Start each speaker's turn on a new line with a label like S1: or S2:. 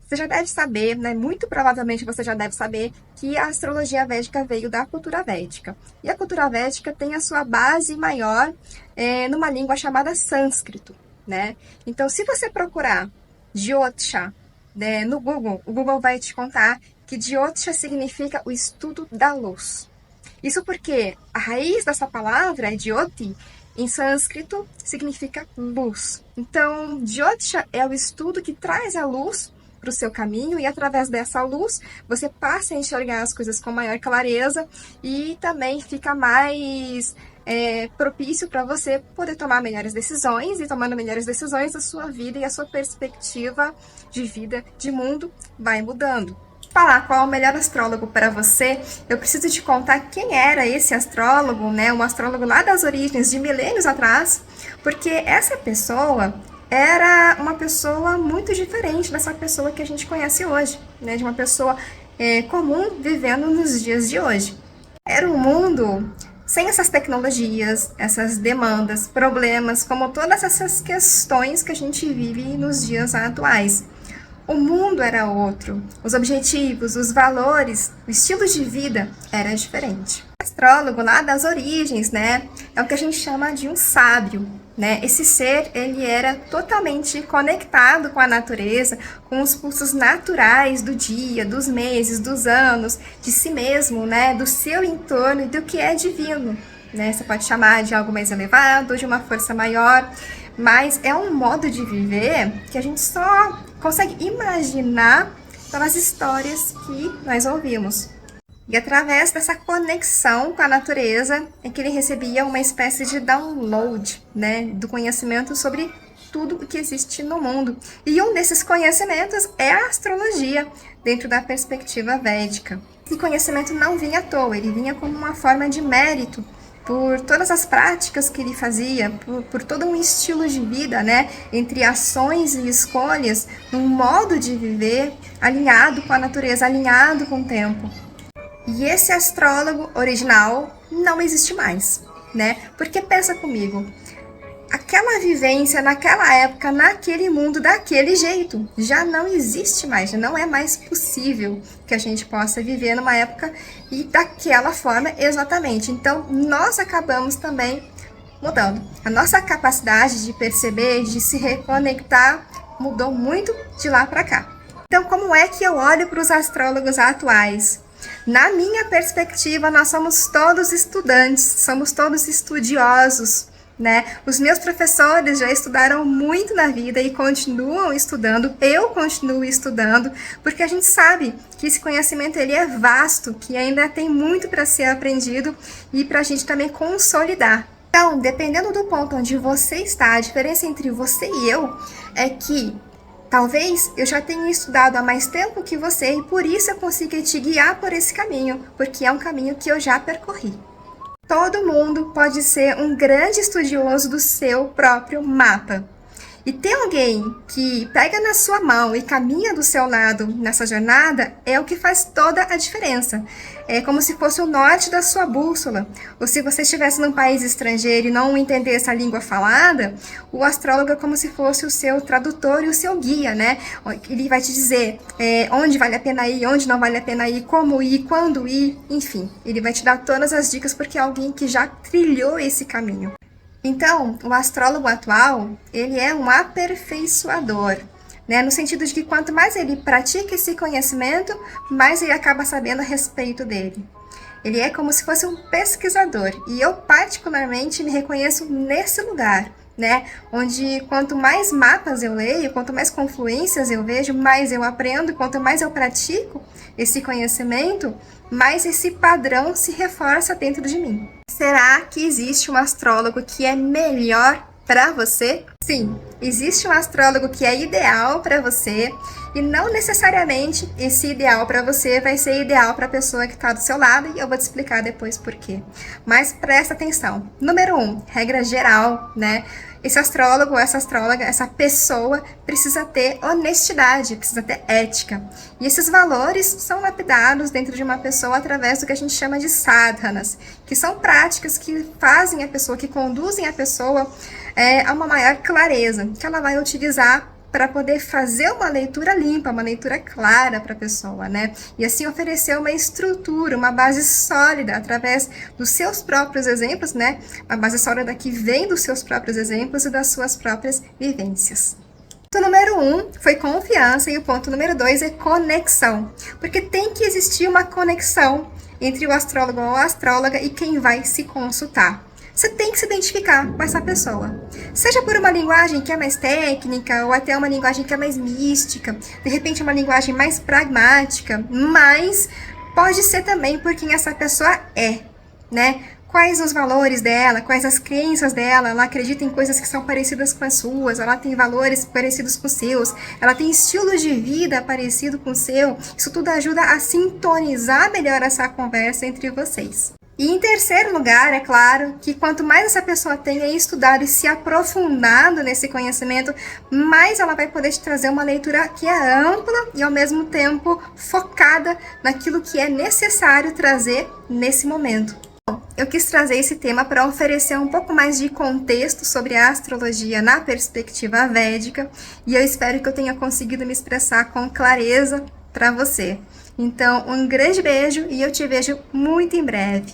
S1: Você já deve saber, né? Muito provavelmente você já deve saber que a astrologia védica veio da cultura védica. E a cultura védica tem a sua base maior numa língua chamada sânscrito, né? Então, se você procurar Jyotisha, né, no Google, o Google vai te contar que Jyotisha significa o estudo da luz. Isso porque a raiz dessa palavra é Jyoti, em sânscrito significa luz. Então, Jyotisha é o estudo que traz a luz para o seu caminho e através dessa luz você passa a enxergar as coisas com maior clareza e também fica mais propício para você poder tomar melhores decisões e tomando melhores decisões a sua vida e a sua perspectiva de vida, de mundo vai mudando. Falar qual é o melhor astrólogo para você, eu preciso te contar quem era esse astrólogo, né? Um astrólogo lá das origens, de milênios atrás, porque essa pessoa era uma pessoa muito diferente dessa pessoa que a gente conhece hoje, né? De uma pessoa comum vivendo nos dias de hoje. Era um mundo sem essas tecnologias, essas demandas, problemas, como todas essas questões que a gente vive nos dias atuais. O mundo era outro, os objetivos, os valores, o estilo de vida era diferente. O astrólogo lá das origens, né, é o que a gente chama de um sábio, né? Esse ser, ele era totalmente conectado com a natureza, com os pulsos naturais do dia, dos meses, dos anos, de si mesmo, né, do seu entorno e do que é divino, né? Você pode chamar de algo mais elevado, de uma força maior, mas é um modo de viver que a gente só consegue imaginar pelas histórias que nós ouvimos. E através dessa conexão com a natureza é que ele recebia uma espécie de download, né, do conhecimento sobre tudo o que existe no mundo. E um desses conhecimentos é a astrologia, dentro da perspectiva védica. Esse conhecimento não vinha à toa, ele vinha como uma forma de mérito, por todas as práticas que ele fazia, por todo um estilo de vida, né, entre ações e escolhas, num modo de viver alinhado com a natureza, alinhado com o tempo. E esse astrólogo original não existe mais, né? Porque pensa comigo, aquela vivência naquela época, naquele mundo, daquele jeito, já não existe mais, já não é mais possível que a gente possa viver numa época e daquela forma exatamente. Então, nós acabamos também mudando. A nossa capacidade de perceber, de se reconectar, mudou muito de lá para cá. Então, como é que eu olho para os astrólogos atuais? Na minha perspectiva, nós somos todos estudantes, somos todos estudiosos, né? Os meus professores já estudaram muito na vida e continuam estudando, eu continuo estudando, porque a gente sabe que esse conhecimento ele é vasto, que ainda tem muito para ser aprendido e para a gente também consolidar. Então, dependendo do ponto onde você está, a diferença entre você e eu é que talvez eu já tenha estudado há mais tempo que você e por isso eu consiga te guiar por esse caminho, porque é um caminho que eu já percorri. Todo mundo pode ser um grande estudioso do seu próprio mapa. E ter alguém que pega na sua mão e caminha do seu lado nessa jornada é o que faz toda a diferença. É como se fosse o norte da sua bússola. Ou se você estivesse num país estrangeiro e não entendesse a língua falada, o astrólogo é como se fosse o seu tradutor e o seu guia, né? Ele vai te dizer onde vale a pena ir, onde não vale a pena ir, como ir, quando ir, enfim. Ele vai te dar todas as dicas porque é alguém que já trilhou esse caminho. Então, o astrólogo atual, ele é um aperfeiçoador, né? No sentido de que quanto mais ele pratica esse conhecimento, mais ele acaba sabendo a respeito dele. Ele é como se fosse um pesquisador, e eu particularmente me reconheço nesse lugar, né? Onde quanto mais mapas eu leio, quanto mais confluências eu vejo, mais eu aprendo, quanto mais eu pratico esse conhecimento, mais esse padrão se reforça dentro de mim. Será que existe um astrólogo que é melhor para você? Sim, existe um astrólogo que é ideal para você e não necessariamente esse ideal para você vai ser ideal para a pessoa que está do seu lado e eu vou te explicar depois por quê. Mas presta atenção. Número 1, regra geral, né? Esse astrólogo, essa astróloga, essa pessoa precisa ter honestidade, precisa ter ética. E esses valores são lapidados dentro de uma pessoa através do que a gente chama de sadhanas, que são práticas que fazem a pessoa, que conduzem a pessoa a uma maior clareza, que ela vai utilizar para poder fazer uma leitura limpa, uma leitura clara para a pessoa, né? E assim oferecer uma estrutura, uma base sólida através dos seus próprios exemplos, né? Uma base sólida que vem dos seus próprios exemplos e das suas próprias vivências. O ponto número 1 foi confiança e o ponto número 2 é conexão, porque tem que existir uma conexão entre o astrólogo ou a astróloga e quem vai se consultar. Você tem que se identificar com essa pessoa. Seja por uma linguagem que é mais técnica, ou até uma linguagem que é mais mística, de repente uma linguagem mais pragmática, mas pode ser também por quem essa pessoa é, né? Quais os valores dela, quais as crenças dela, ela acredita em coisas que são parecidas com as suas, ela tem valores parecidos com os seus, ela tem estilos de vida parecido com o seu. Isso tudo ajuda a sintonizar melhor essa conversa entre vocês. E em terceiro lugar, é claro, que quanto mais essa pessoa tenha estudado e se aprofundado nesse conhecimento, mais ela vai poder te trazer uma leitura que é ampla e ao mesmo tempo focada naquilo que é necessário trazer nesse momento. Eu quis trazer esse tema para oferecer um pouco mais de contexto sobre a astrologia na perspectiva védica e eu espero que eu tenha conseguido me expressar com clareza para você. Então, um grande beijo e eu te vejo muito em breve.